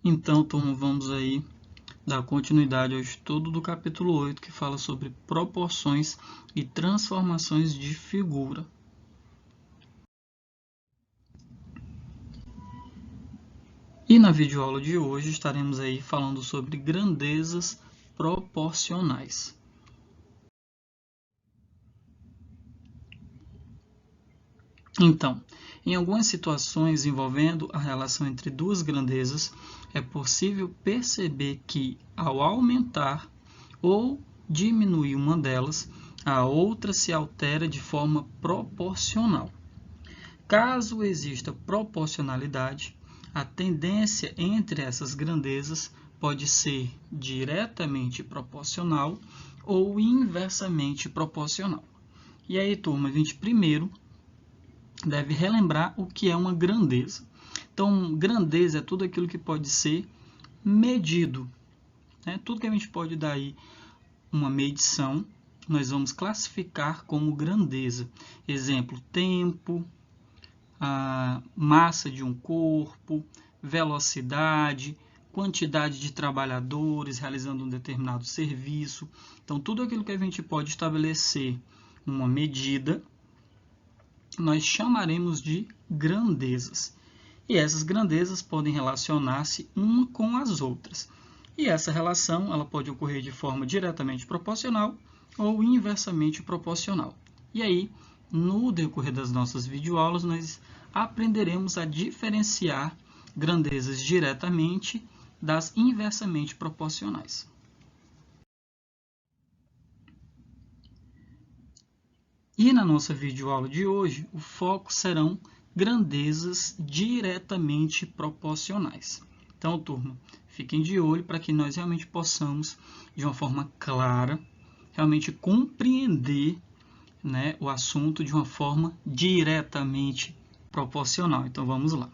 Então, turma, vamos aí dar continuidade ao estudo do capítulo 8, que fala sobre proporções e transformações de figura. E na videoaula de hoje estaremos aí falando sobre grandezas proporcionais. Então, em algumas situações envolvendo a relação entre duas grandezas, é possível perceber que, ao aumentar ou diminuir uma delas, a outra se altera de forma proporcional. Caso exista proporcionalidade, a tendência entre essas grandezas pode ser diretamente proporcional ou inversamente proporcional. E aí, turma, a gente primeiro deve relembrar o que é uma grandeza. Então, grandeza é tudo aquilo que pode ser medido, né? Tudo que a gente pode dar aí uma medição, nós vamos classificar como grandeza. Exemplo, tempo, a massa de um corpo, velocidade, quantidade de trabalhadores realizando um determinado serviço. Então, tudo aquilo que a gente pode estabelecer uma medida, nós chamaremos de grandezas. E essas grandezas podem relacionar-se uma com as outras. E essa relação ela pode ocorrer de forma diretamente proporcional ou inversamente proporcional. E aí, no decorrer das nossas videoaulas, nós aprenderemos a diferenciar grandezas diretamente das inversamente proporcionais. E na nossa videoaula de hoje, o foco serão grandezas diretamente proporcionais. Então, turma, fiquem de olho para que nós realmente possamos, de uma forma clara, realmente compreender, né, o assunto de uma forma diretamente proporcional. Então, vamos lá.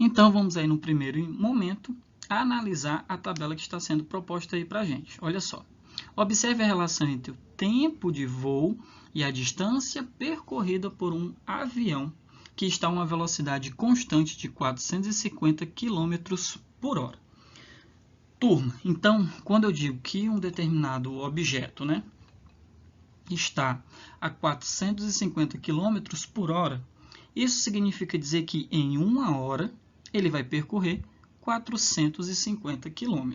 Então, vamos aí no primeiro momento analisar a tabela que está sendo proposta aí para a gente. Olha só. Observe a relação entre o tempo de voo e a distância percorrida por um avião que está a uma velocidade constante de 450 km por hora. Turma, então, quando eu digo que um determinado objeto, né, está a 450 km por hora, isso significa dizer que em uma hora ele vai percorrer 450 km.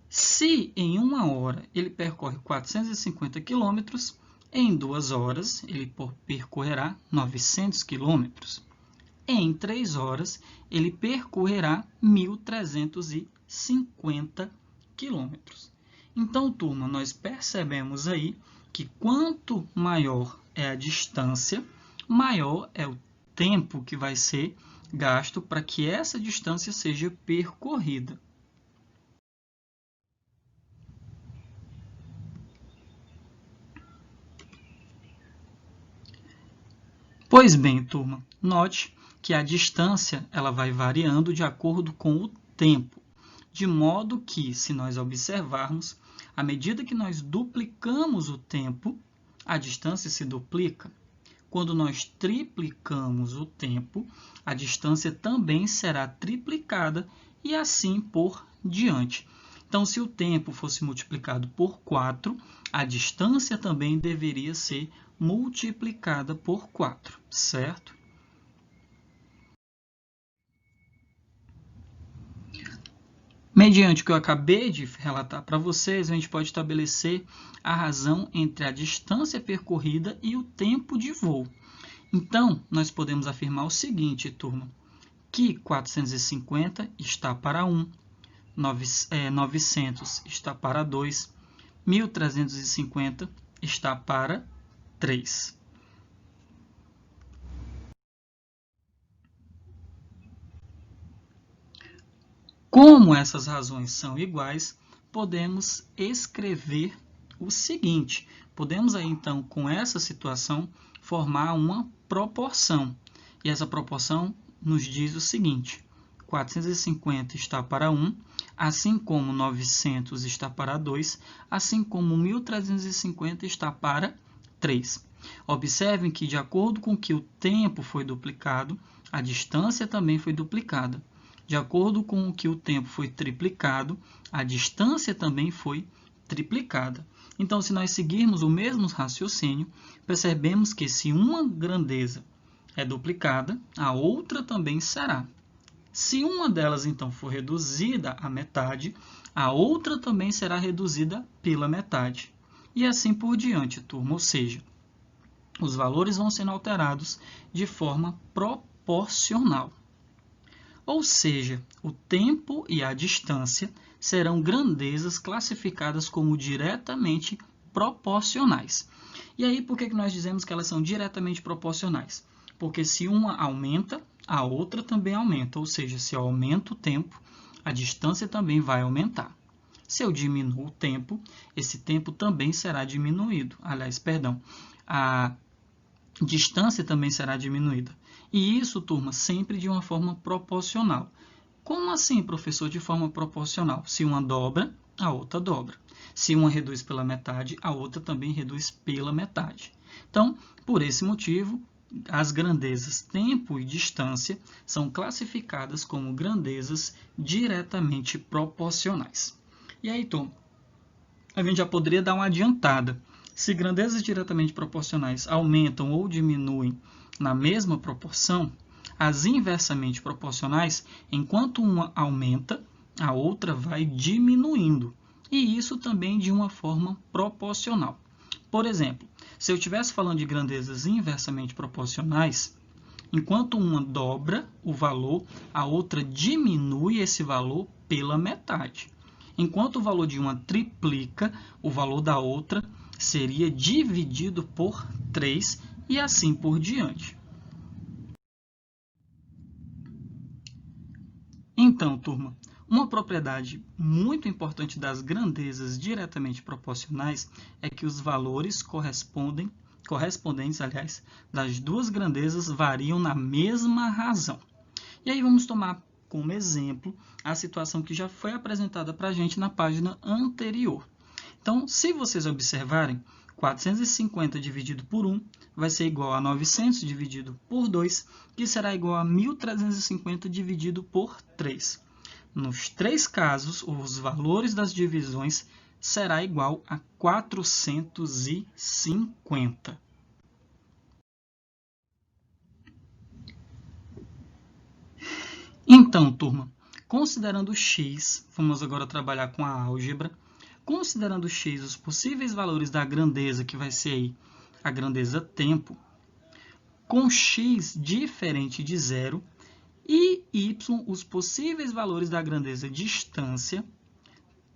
Se em uma hora ele percorre 450 km, em 2 horas ele percorrerá 900 km. Em 3 horas ele percorrerá 1.350 km. Então, turma, nós percebemos aí que quanto maior é a distância, maior é o tempo que vai ser gasto para que essa distância seja percorrida. Pois bem, turma, note que a distância ela vai variando de acordo com o tempo, de modo que, se nós observarmos, à medida que nós duplicamos o tempo, a distância se duplica. Quando nós triplicamos o tempo, a distância também será triplicada e assim por diante. Então, se o tempo fosse multiplicado por 4, a distância também deveria ser multiplicada por 4, certo? Mediante o que eu acabei de relatar para vocês, a gente pode estabelecer a razão entre a distância percorrida e o tempo de voo. Então, nós podemos afirmar o seguinte, turma, que 450 está para 1, 900 está para 2, 1.350 está para 3. Como essas razões são iguais, podemos escrever o seguinte. Podemos aí, então, com essa situação, formar uma proporção. E essa proporção nos diz o seguinte. 450 está para 1, assim como 900 está para 2, assim como 1.350 está para 3. Observem que, de acordo com que o tempo foi duplicado, a distância também foi duplicada. De acordo com que o tempo foi triplicado, a distância também foi triplicada. Então, se nós seguirmos o mesmo raciocínio, percebemos que se uma grandeza é duplicada, a outra também será. Se uma delas, então, for reduzida à metade, a outra também será reduzida pela metade. E assim por diante, turma. Ou seja, os valores vão sendo alterados de forma proporcional. Ou seja, o tempo e a distância serão grandezas classificadas como diretamente proporcionais. E aí, por que nós dizemos que elas são diretamente proporcionais? Porque se uma aumenta, a outra também aumenta. Ou seja, se eu aumento o tempo, a distância também vai aumentar. Se eu diminuo o tempo, esse tempo também será diminuído. Aliás, perdão, a distância também será diminuída. E isso, turma, sempre de uma forma proporcional. Como assim, professor, de forma proporcional? Se uma dobra, a outra dobra. Se uma reduz pela metade, a outra também reduz pela metade. Então, por esse motivo, as grandezas tempo e distância são classificadas como grandezas diretamente proporcionais. E aí, turma, a gente já poderia dar uma adiantada. Se grandezas diretamente proporcionais aumentam ou diminuem na mesma proporção, as inversamente proporcionais, enquanto uma aumenta, a outra vai diminuindo. E isso também de uma forma proporcional. Por exemplo, se eu estivesse falando de grandezas inversamente proporcionais, enquanto uma dobra o valor, a outra diminui esse valor pela metade. Enquanto o valor de uma triplica, o valor da outra seria dividido por 3 e assim por diante. Então, turma, uma propriedade muito importante das grandezas diretamente proporcionais é que os valores correspondentes, das duas grandezas variam na mesma razão. E aí vamos tomar como exemplo a situação que já foi apresentada para a gente na página anterior. Então, se vocês observarem, 450 dividido por 1 vai ser igual a 900 dividido por 2, que será igual a 1.350 dividido por 3. Nos três casos, os valores das divisões será igual a 450. Então, turma, considerando x, vamos agora trabalhar com a álgebra. Considerando x os possíveis valores da grandeza, que vai ser aí a grandeza tempo, com x diferente de zero, e y os possíveis valores da grandeza distância,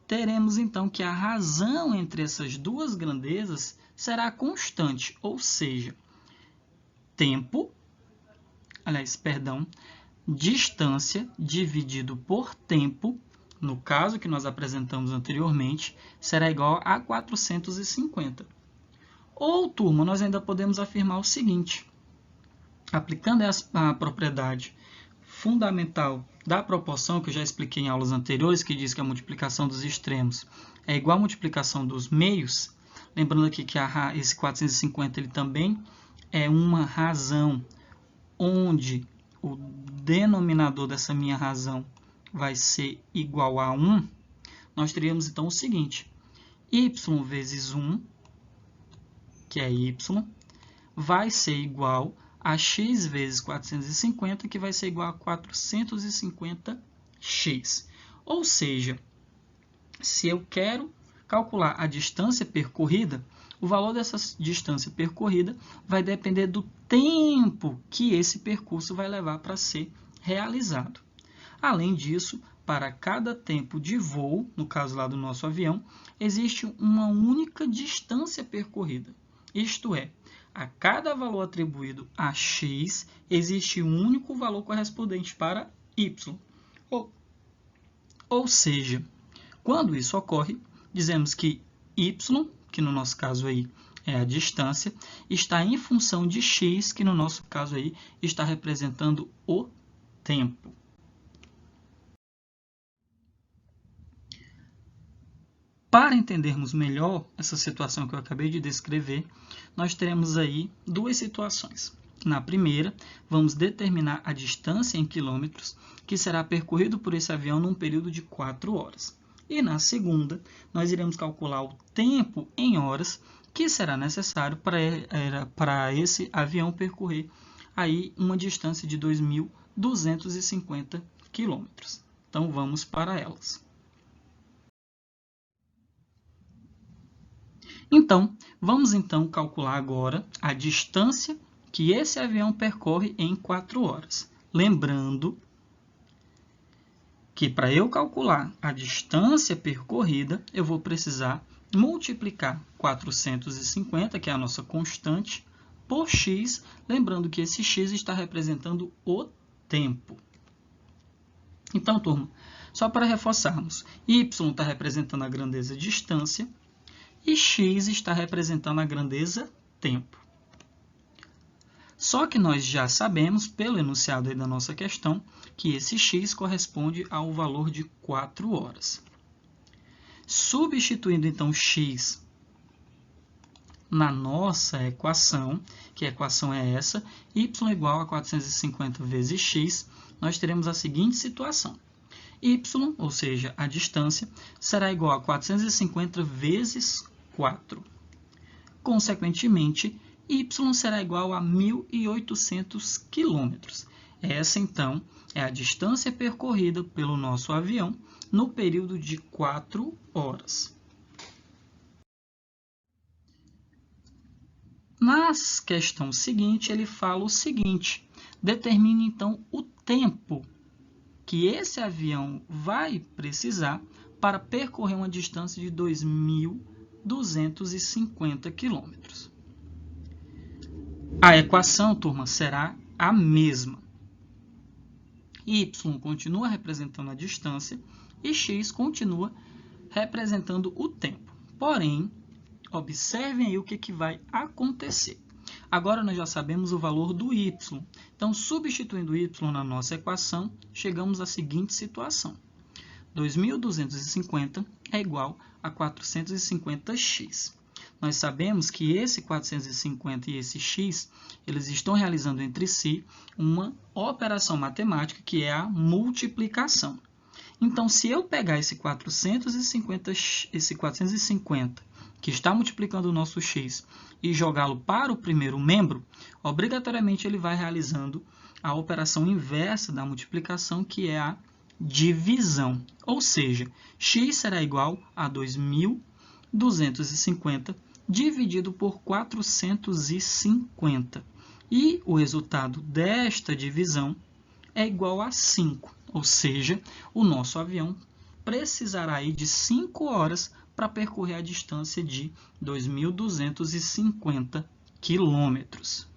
teremos então que a razão entre essas duas grandezas será constante, ou seja, distância dividido por tempo, no caso que nós apresentamos anteriormente, será igual a 450. Ou, turma, nós ainda podemos afirmar o seguinte, aplicando a propriedade fundamental da proporção, que eu já expliquei em aulas anteriores, que diz que a multiplicação dos extremos é igual à multiplicação dos meios, lembrando aqui que esse 450 ele também é uma razão onde o denominador dessa minha razão vai ser igual a 1, nós teríamos então o seguinte, y vezes 1, que é y, vai ser igual a x vezes 450, que vai ser igual a 450x. Ou seja, se eu quero calcular a distância percorrida, o valor dessa distância percorrida vai depender do tempo que esse percurso vai levar para ser realizado. Além disso, para cada tempo de voo, no caso lá do nosso avião, existe uma única distância percorrida. Isto é, a cada valor atribuído a x, existe um único valor correspondente para y. Ou seja, quando isso ocorre, dizemos que y, que no nosso caso aí é a distância, está em função de x, que no nosso caso aí está representando o tempo. Para entendermos melhor essa situação que eu acabei de descrever, nós teremos aí duas situações. Na primeira, vamos determinar a distância em quilômetros que será percorrido por esse avião num período de 4 horas. E na segunda, nós iremos calcular o tempo em horas que será necessário para esse avião percorrer aí uma distância de 2.250 quilômetros. Então, vamos para elas. Então, vamos calcular agora a distância que esse avião percorre em 4 horas. Lembrando que para eu calcular a distância percorrida, eu vou precisar multiplicar 450, que é a nossa constante, por x, lembrando que esse x está representando o tempo. Então, turma, só para reforçarmos, y está representando a grandeza distância, e x está representando a grandeza tempo. Só que nós já sabemos, pelo enunciado aí da nossa questão, que esse x corresponde ao valor de 4 horas. Substituindo, então, x na nossa equação, que a equação é essa, y igual a 450 vezes x, nós teremos a seguinte situação. Y, ou seja, a distância, será igual a 450 vezes 4. Consequentemente, y será igual a 1.800 quilômetros. Essa, então, é a distância percorrida pelo nosso avião no período de 4 horas. Na questão seguinte, ele fala o seguinte: determine, então, o tempo que esse avião vai precisar para percorrer uma distância de 2.250 quilômetros. A equação, turma, será a mesma. Y continua representando a distância e x continua representando o tempo. Porém, observem aí o que vai acontecer. Agora nós já sabemos o valor do y. Então, substituindo o y na nossa equação, chegamos à seguinte situação. 2.250 é igual a 450x. Nós sabemos que esse 450 e esse x, eles estão realizando entre si uma operação matemática que é a multiplicação. Então, se eu pegar esse 450, que está multiplicando o nosso x, e jogá-lo para o primeiro membro, obrigatoriamente ele vai realizando a operação inversa da multiplicação, que é a divisão. Ou seja, x será igual a 2.250 dividido por 450. E o resultado desta divisão é igual a 5. Ou seja, o nosso avião precisará aí de 5 horas para percorrer a distância de 2.250 quilômetros.